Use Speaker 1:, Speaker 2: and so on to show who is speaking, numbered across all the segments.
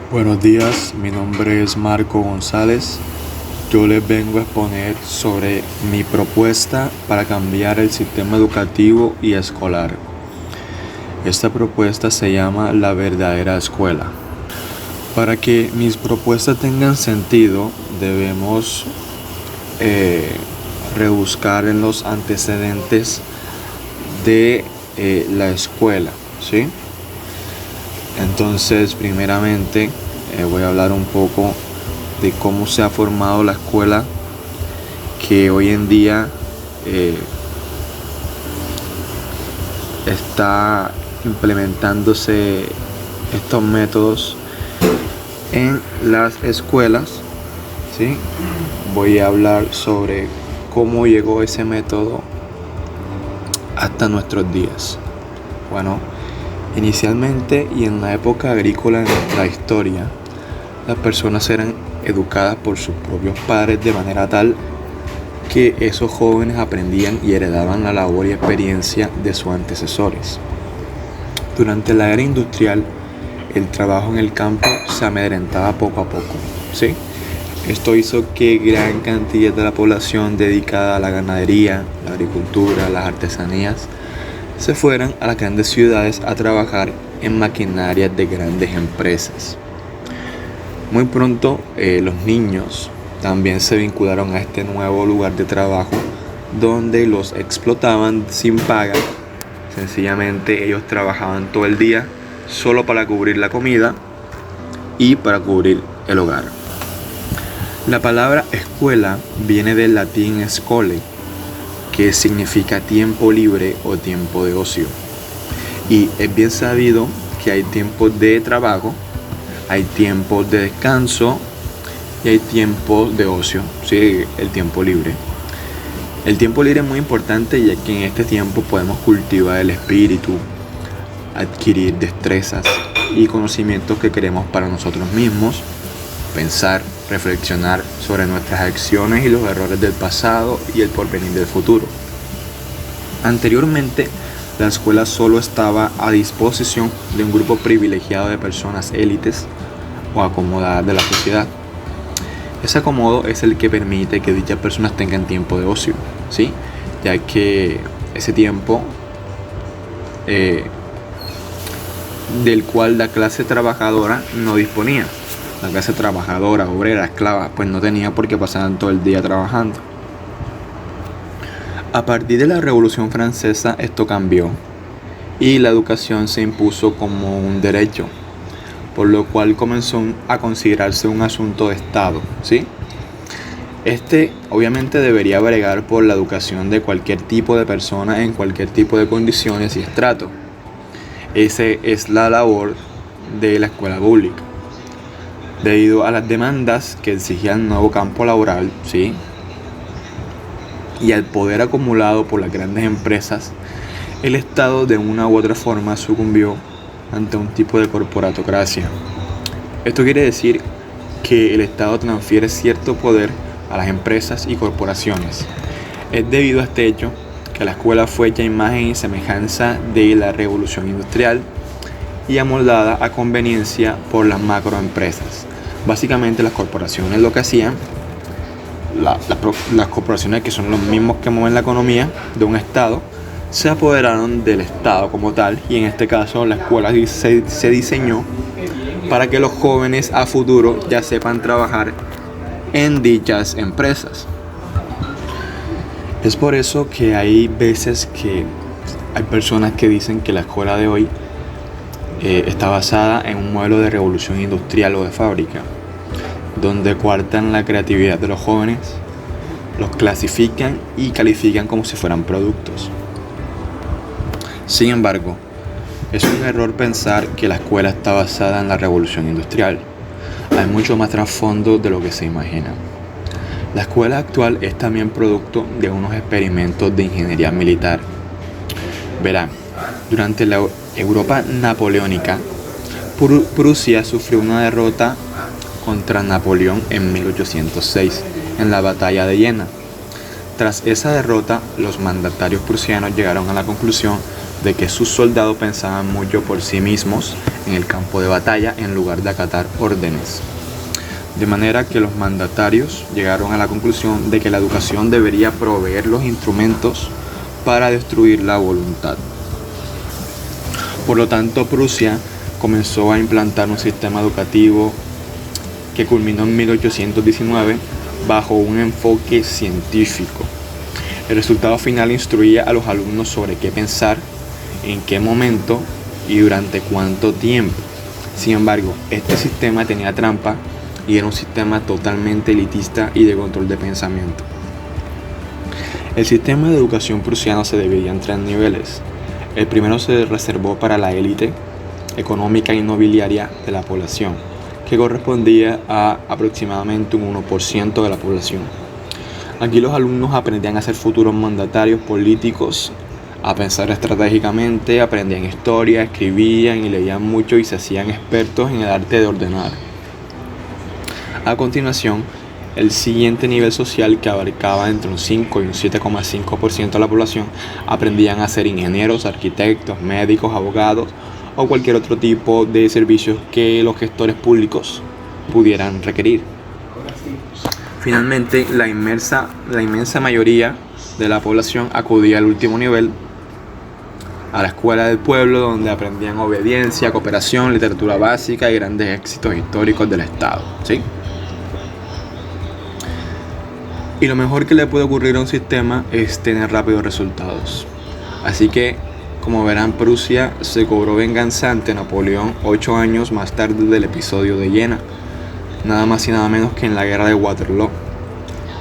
Speaker 1: Buenos días, mi nombre es Marco González. Yo les vengo a exponer sobre mi propuesta para cambiar el sistema educativo y escolar. Esta propuesta se llama La verdadera escuela. Para que mis propuestas tengan sentido, debemos rebuscar en los antecedentes de la escuela, ¿sí? Entonces, primeramente, voy a hablar un poco de cómo se ha formado la escuela, que hoy en día está implementándose estos métodos en las escuelas, ¿sí? Voy a hablar sobre cómo llegó ese método hasta nuestros días. Bueno, inicialmente y en la época agrícola de nuestra historia, las personas eran educadas por sus propios padres de manera tal que esos jóvenes aprendían y heredaban la labor y experiencia de sus antecesores. Durante la era industrial, el trabajo en el campo se amedrentaba poco a poco, ¿sí? Esto hizo que gran cantidad de la población dedicada a la ganadería, la agricultura, las artesanías, se fueran a las grandes ciudades a trabajar en maquinarias de grandes empresas. Muy pronto los niños también se vincularon a este nuevo lugar de trabajo donde los explotaban sin paga. Sencillamente ellos trabajaban todo el día solo para cubrir la comida y para cubrir el hogar. La palabra escuela viene del latín scole, que significa tiempo libre o tiempo de ocio. Y es bien sabido que hay tiempos de trabajo, hay tiempos de descanso y hay tiempos de ocio, ¿sí? El tiempo libre. El tiempo libre es muy importante, ya que en este tiempo podemos cultivar el espíritu, adquirir destrezas y conocimientos que queremos para nosotros mismos, pensar, reflexionar sobre nuestras acciones y los errores del pasado y el porvenir del futuro. Anteriormente, la escuela solo estaba a disposición de un grupo privilegiado de personas élites o acomodadas de la sociedad. Ese acomodo es el que permite que dichas personas tengan tiempo de ocio, ¿sí? Ya que ese tiempo del cual la clase trabajadora no disponía. La clase trabajadora, obrera, esclava, pues no tenía por qué pasar todo el día trabajando. A partir de la Revolución Francesa esto cambió y la educación se impuso como un derecho, por lo cual comenzó a considerarse un asunto de Estado, ¿sí? Este obviamente debería bregar por la educación de cualquier tipo de persona en cualquier tipo de condiciones y estrato. Esa es la labor de la escuela pública. Debido a las demandas que exigía el nuevo campo laboral, ¿sí? Y al poder acumulado por las grandes empresas, el Estado de una u otra forma sucumbió ante un tipo de corporatocracia. Esto quiere decir que el Estado transfiere cierto poder a las empresas y corporaciones. Es debido a este hecho que la escuela fue hecha a imagen y semejanza de la revolución industrial y amoldada a conveniencia por las macroempresas. Básicamente las corporaciones lo que hacían, las corporaciones que son los mismos que mueven la economía de un estado, se apoderaron del estado como tal, y en este caso la escuela se diseñó para que los jóvenes a futuro ya sepan trabajar en dichas empresas. Es por eso que hay veces que hay personas que dicen que la escuela de hoy está basada en un modelo de revolución industrial o de fábrica, donde coartan la creatividad de los jóvenes, los clasifican y califican como si fueran productos. Sin embargo, es un error pensar que la escuela está basada en la revolución industrial. Hay mucho más trasfondo de lo que se imagina. La escuela actual es también producto de unos experimentos de ingeniería militar. Verán, durante la Europa napoleónica, Prusia sufrió una derrota contra Napoleón en 1806 en la batalla de Jena. Tras esa derrota, los mandatarios prusianos llegaron a la conclusión de que sus soldados pensaban mucho por sí mismos en el campo de batalla en lugar de acatar órdenes. De manera que los mandatarios llegaron a la conclusión de que la educación debería proveer los instrumentos para destruir la voluntad. Por lo tanto, Prusia comenzó a implantar un sistema educativo que culminó en 1819 bajo un enfoque científico. El resultado final instruía a los alumnos sobre qué pensar, en qué momento y durante cuánto tiempo. Sin embargo, este sistema tenía trampa y era un sistema totalmente elitista y de control de pensamiento. El sistema de educación prusiano se dividía en 3 niveles. El primero se reservó para la élite económica y nobiliaria de la población, que correspondía a aproximadamente un 1% de la población. Aquí los alumnos aprendían a ser futuros mandatarios políticos, a pensar estratégicamente, aprendían historia, escribían y leían mucho y se hacían expertos en el arte de ordenar. A continuación, el siguiente nivel social, que abarcaba entre un 5 y un 7,5% de la población, aprendían a ser ingenieros, arquitectos, médicos, abogados o cualquier otro tipo de servicios que los gestores públicos pudieran requerir. Finalmente, la inmensa mayoría de la población acudía al último nivel, a la escuela del pueblo, donde aprendían obediencia, cooperación, literatura básica y grandes éxitos históricos del Estado, ¿sí? Y lo mejor que le puede ocurrir a un sistema es tener rápidos resultados. Así que, como verán, Prusia se cobró venganza ante Napoleón 8 años más tarde del episodio de Jena, nada más y nada menos que en la guerra de Waterloo.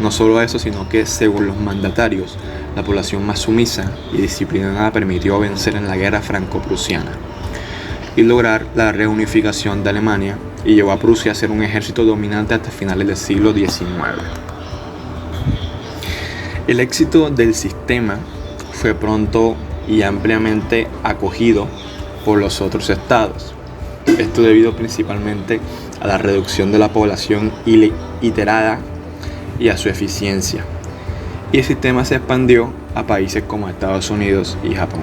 Speaker 1: No solo eso, sino que, según los mandatarios, la población más sumisa y disciplinada permitió vencer en la guerra franco-prusiana y lograr la reunificación de Alemania, y llevó a Prusia a ser un ejército dominante hasta finales del siglo XIX. El éxito del sistema fue pronto y ampliamente acogido por los otros estados. Esto debido principalmente a la reducción de la población iterada y a su eficiencia. Y el sistema se expandió a países como Estados Unidos y Japón.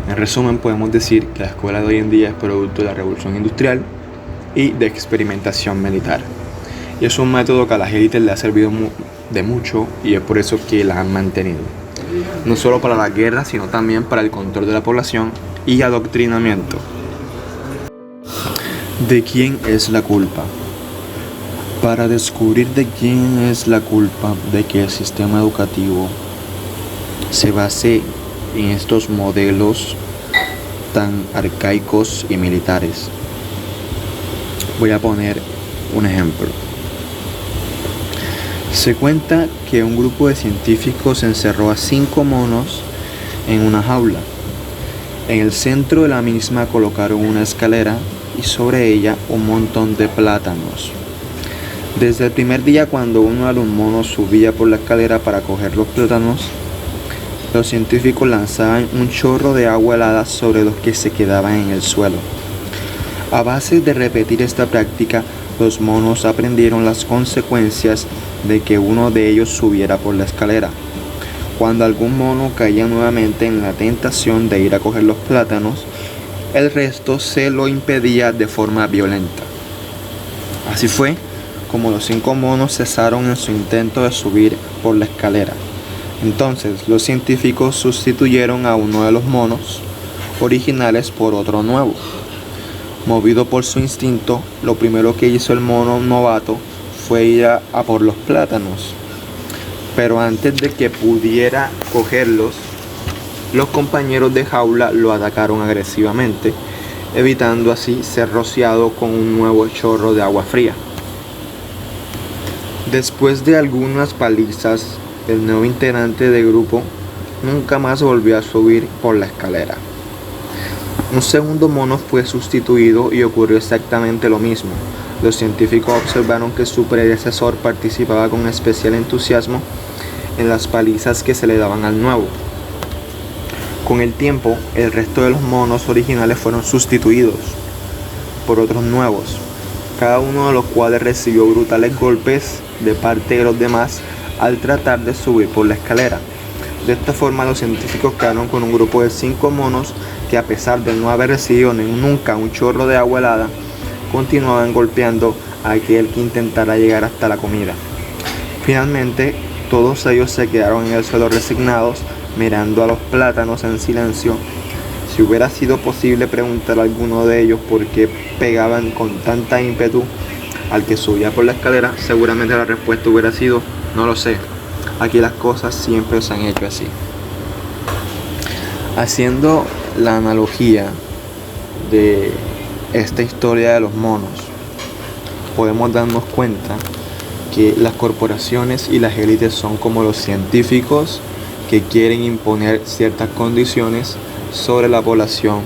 Speaker 1: En resumen, podemos decir que la escuela de hoy en día es producto de la revolución industrial y de experimentación militar. Y es un método que a las élites le ha servido de mucho, y es por eso que la han mantenido. No solo para la guerra, sino también para el control de la población y adoctrinamiento. ¿De quién es la culpa? Para descubrir de quién es la culpa de que el sistema educativo se base en estos modelos tan arcaicos y militares, voy a poner un ejemplo. Se cuenta que un grupo de científicos encerró a 5 monos en una jaula. En el centro de la misma colocaron una escalera y sobre ella un montón de plátanos. Desde el primer día, cuando uno de los monos subía por la escalera para coger los plátanos, los científicos lanzaban un chorro de agua helada sobre los que se quedaban en el suelo. A base de repetir esta práctica, los monos aprendieron las consecuencias de que uno de ellos subiera por la escalera. Cuando algún mono caía nuevamente en la tentación de ir a coger los plátanos, el resto se lo impedía de forma violenta. Así fue como los 5 monos cesaron en su intento de subir por la escalera. Entonces los científicos sustituyeron a uno de los monos originales por otro nuevo. Movido por su instinto, lo primero que hizo el mono novato fue ir a por los plátanos. Pero antes de que pudiera cogerlos, los compañeros de jaula lo atacaron agresivamente, evitando así ser rociado con un nuevo chorro de agua fría. Después de algunas palizas, el nuevo integrante del grupo nunca más volvió a subir por la escalera. Un segundo mono fue sustituido y ocurrió exactamente lo mismo. Los científicos observaron que su predecesor participaba con especial entusiasmo en las palizas que se le daban al nuevo. Con el tiempo, el resto de los monos originales fueron sustituidos por otros nuevos, cada uno de los cuales recibió brutales golpes de parte de los demás al tratar de subir por la escalera. De esta forma, los científicos quedaron con un grupo de 5 monos que, a pesar de no haber recibido nunca un chorro de agua helada, continuaban golpeando a aquel que intentara llegar hasta la comida. Finalmente, todos ellos se quedaron en el suelo resignados, mirando a los plátanos en silencio. Si hubiera sido posible preguntar a alguno de ellos por qué pegaban con tanta ímpetu al que subía por la escalera, seguramente la respuesta hubiera sido: no lo sé, aquí las cosas siempre se han hecho así. Haciendo la analogía de esta historia de los monos, podemos darnos cuenta que las corporaciones y las élites son como los científicos que quieren imponer ciertas condiciones sobre la población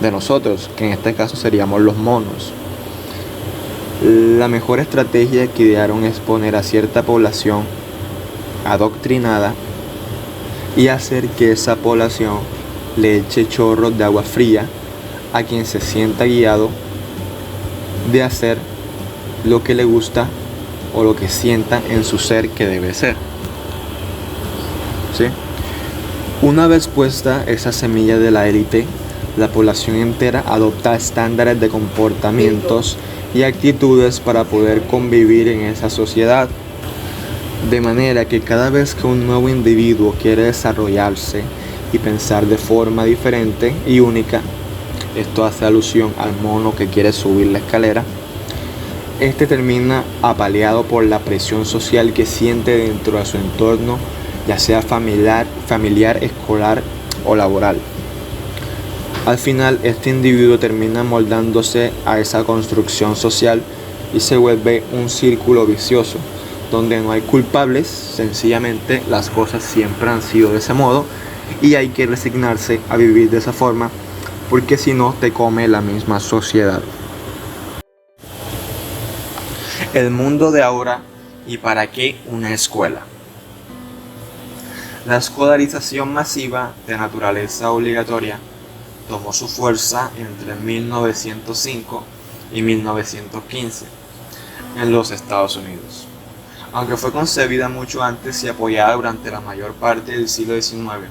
Speaker 1: de nosotros, que en este caso seríamos los monos. La mejor estrategia que idearon es poner a cierta población adoctrinada y hacer que esa población le eche chorros de agua fría a quien se sienta guiado de hacer lo que le gusta o lo que sienta en su ser que debe ser. ¿Sí? Una vez puesta esa semilla de la élite, la población entera adopta estándares de comportamientos y actitudes para poder convivir en esa sociedad. De manera que cada vez que un nuevo individuo quiere desarrollarse y pensar de forma diferente y única, esto hace alusión al mono que quiere subir la escalera, este termina apaleado por la presión social que siente dentro de su entorno, ya sea familiar, escolar o laboral. Al final, este individuo termina moldándose a esa construcción social y se vuelve un círculo vicioso, donde no hay culpables, sencillamente las cosas siempre han sido de ese modo y hay que resignarse a vivir de esa forma, porque si no te come la misma sociedad. El mundo de ahora, ¿y para qué una escuela? La escolarización masiva de naturaleza obligatoria tomó su fuerza entre 1905 y 1915 en los Estados Unidos. Aunque fue concebida mucho antes y apoyada durante la mayor parte del siglo XIX,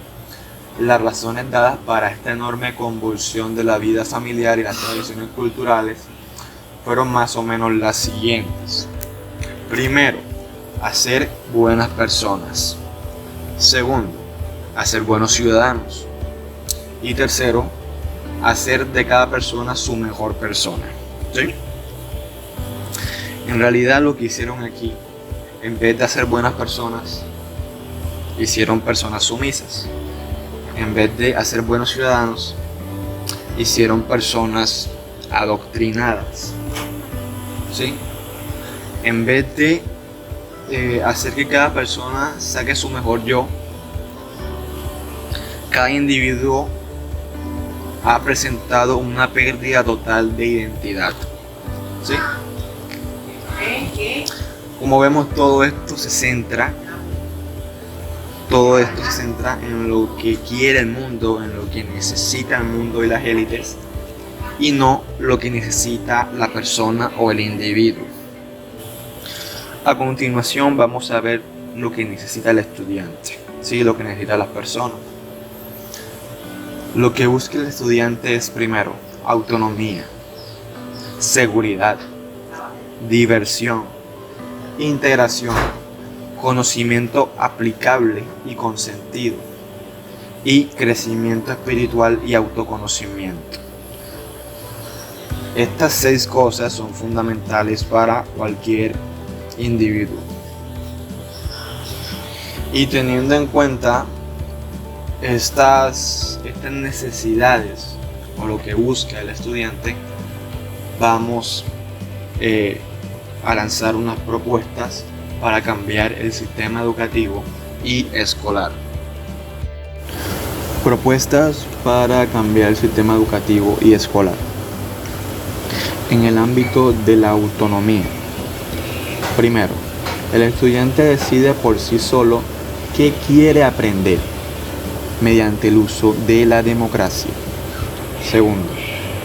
Speaker 1: las razones dadas para esta enorme convulsión de la vida familiar y las tradiciones culturales fueron más o menos las siguientes. Primero, hacer buenas personas. Segundo, hacer buenos ciudadanos. Y tercero, hacer de cada persona su mejor persona. ¿Sí? En realidad lo que hicieron aquí, en vez de hacer buenas personas, hicieron personas sumisas. En vez de hacer buenos ciudadanos, hicieron personas adoctrinadas. ¿Sí? En vez de hacer que cada persona saque su mejor yo, cada individuo ha presentado una pérdida total de identidad. ¿Sí? Como vemos, todo esto se centra en lo que quiere el mundo, en lo que necesita el mundo y las élites, y no lo que necesita la persona o el individuo. A continuación vamos a ver lo que necesita el estudiante, ¿sí? Lo que necesita las personas. Lo que busca el estudiante es, primero, autonomía, seguridad, diversión, integración, conocimiento aplicable y con sentido, y crecimiento espiritual y autoconocimiento. Estas 6 cosas son fundamentales para cualquier individuo. Y teniendo en cuenta estas necesidades o lo que busca el estudiante, vamos a lanzar unas propuestas para cambiar el sistema educativo y escolar. Propuestas para cambiar el sistema educativo y escolar. En el ámbito de la autonomía. Primero, el estudiante decide por sí solo qué quiere aprender mediante el uso de la democracia. Segundo,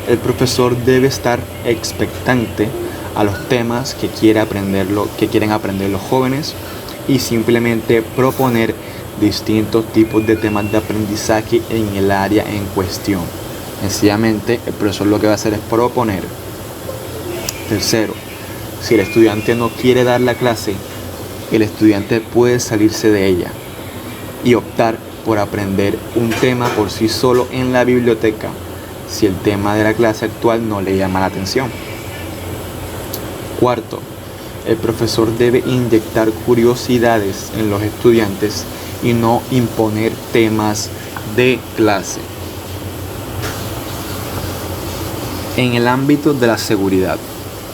Speaker 1: el profesor debe estar expectante a los temas que quieren aprender los jóvenes y simplemente proponer distintos tipos de temas de aprendizaje en el área en cuestión. Sencillamente, el profesor lo que va a hacer es proponer. Tercero, si el estudiante no quiere dar la clase, el estudiante puede salirse de ella y optar por aprender un tema por sí solo en la biblioteca, si el tema de la clase actual no le llama la atención. Cuarto, el profesor debe inyectar curiosidades en los estudiantes y no imponer temas de clase. En el ámbito de la seguridad,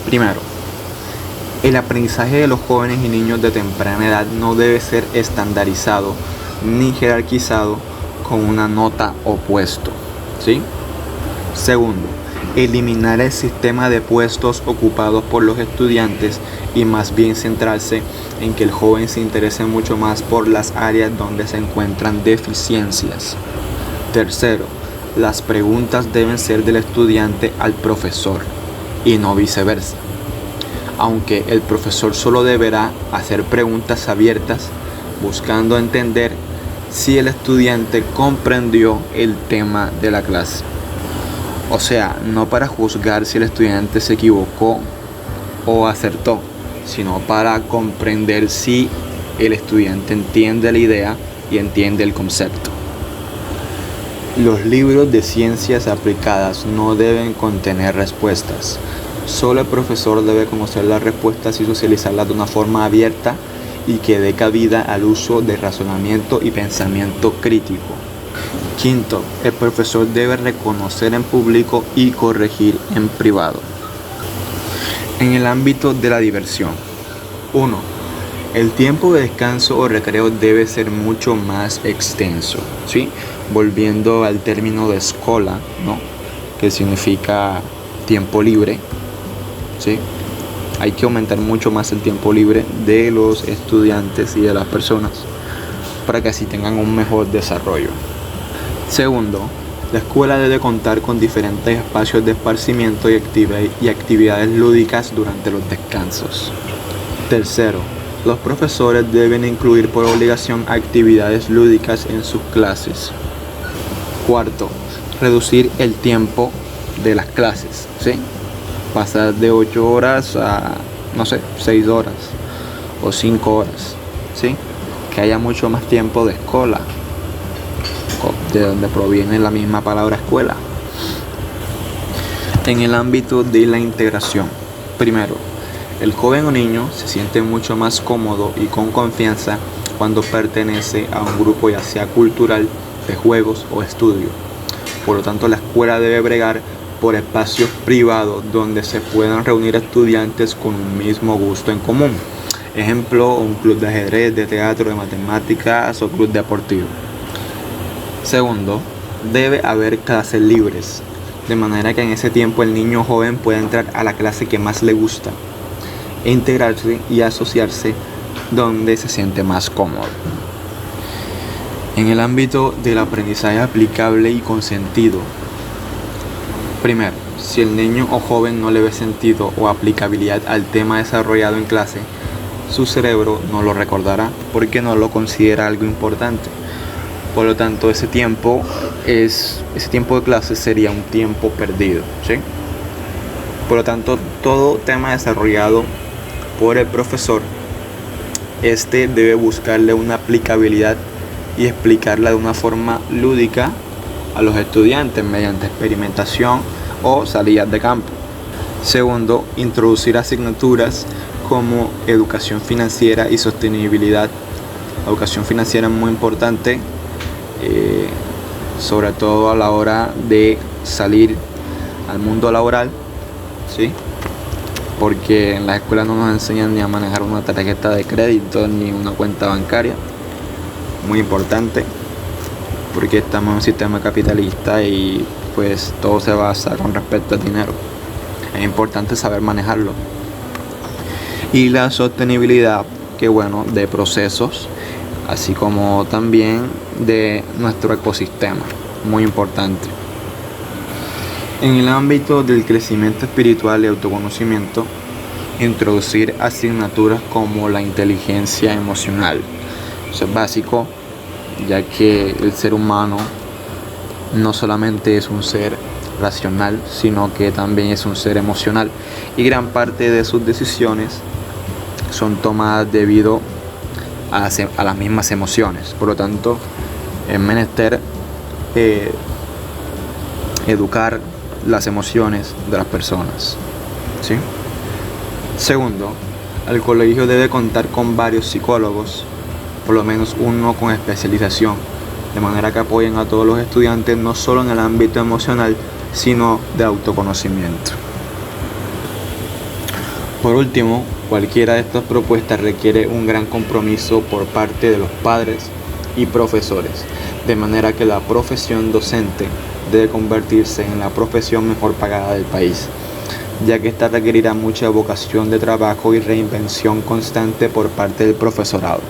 Speaker 1: primero, el aprendizaje de los jóvenes y niños de temprana edad no debe ser estandarizado ni jerarquizado con una nota o puesto, ¿sí? Segundo, eliminar el sistema de puestos ocupados por los estudiantes y más bien centrarse en que el joven se interese mucho más por las áreas donde se encuentran deficiencias. Tercero, las preguntas deben ser del estudiante al profesor y no viceversa. Aunque el profesor solo deberá hacer preguntas abiertas buscando entender si el estudiante comprendió el tema de la clase. O sea, no para juzgar si el estudiante se equivocó o acertó, sino para comprender si el estudiante entiende la idea y entiende el concepto. Los libros de ciencias aplicadas no deben contener respuestas. Solo el profesor debe conocer las respuestas y socializarlas de una forma abierta y que dé cabida al uso de razonamiento y pensamiento crítico. Quinto, el profesor debe reconocer en público y corregir en privado. En el ámbito de la diversión. 1. El tiempo de descanso o recreo debe ser mucho más extenso, ¿sí? Volviendo al término de escola, ¿no? Que significa tiempo libre, ¿sí? Hay que aumentar mucho más el tiempo libre de los estudiantes y de las personas para que así tengan un mejor desarrollo. Segundo, la escuela debe contar con diferentes espacios de esparcimiento y actividades lúdicas durante los descansos. Tercero, los profesores deben incluir por obligación actividades lúdicas en sus clases. Cuarto, reducir el tiempo de las clases, ¿sí? Pasar de 8 horas a, 6 horas o 5 horas, ¿sí? Que haya mucho más tiempo de escuela, de donde proviene la misma palabra escuela. En el ámbito de la integración, primero, el joven o niño se siente mucho más cómodo y con confianza cuando pertenece a un grupo ya sea cultural, de juegos o estudio. Por lo tanto, la escuela debe bregar por espacios privados donde se puedan reunir estudiantes con un mismo gusto en común. Ejemplo, un club de ajedrez, de teatro, de matemáticas o club deportivo. Segundo, debe haber clases libres, de manera que en ese tiempo el niño joven pueda entrar a la clase que más le gusta e integrarse y asociarse donde se siente más cómodo. En el ámbito del aprendizaje aplicable y con sentido, primero, si el niño o joven no le ve sentido o aplicabilidad al tema desarrollado en clase, su cerebro no lo recordará porque no lo considera algo importante. Por lo tanto, ese tiempo de clase sería un tiempo perdido, ¿sí? Por lo tanto, todo tema desarrollado por el profesor, debe buscarle una aplicabilidad y explicarla de una forma lúdica a los estudiantes mediante experimentación o salidas de campo. Segundo, introducir asignaturas como educación financiera y sostenibilidad. La educación financiera es muy importante, sobre todo a la hora de salir al mundo laboral, ¿sí? Porque en la escuela no nos enseñan ni a manejar una tarjeta de crédito ni una cuenta bancaria. Muy importante, porque estamos en un sistema capitalista y pues todo se basa con respecto al dinero. Es importante saber manejarlo. Y la sostenibilidad, de procesos, así como también de nuestro ecosistema, muy importante. En el ámbito del crecimiento espiritual y autoconocimiento, introducir asignaturas como la inteligencia emocional. Eso es básico ya que el ser humano no solamente es un ser racional, sino que también es un ser emocional, y gran parte de sus decisiones son tomadas debido a las mismas emociones. Por lo tanto, es menester educar las emociones de las personas, ¿sí? Segundo, el colegio debe contar con varios psicólogos, por lo menos uno con especialización, de manera que apoyen a todos los estudiantes no solo en el ámbito emocional, sino de autoconocimiento. Por último, cualquiera de estas propuestas requiere un gran compromiso por parte de los padres y profesores, de manera que la profesión docente debe convertirse en la profesión mejor pagada del país, ya que esta requerirá mucha vocación de trabajo y reinvención constante por parte del profesorado.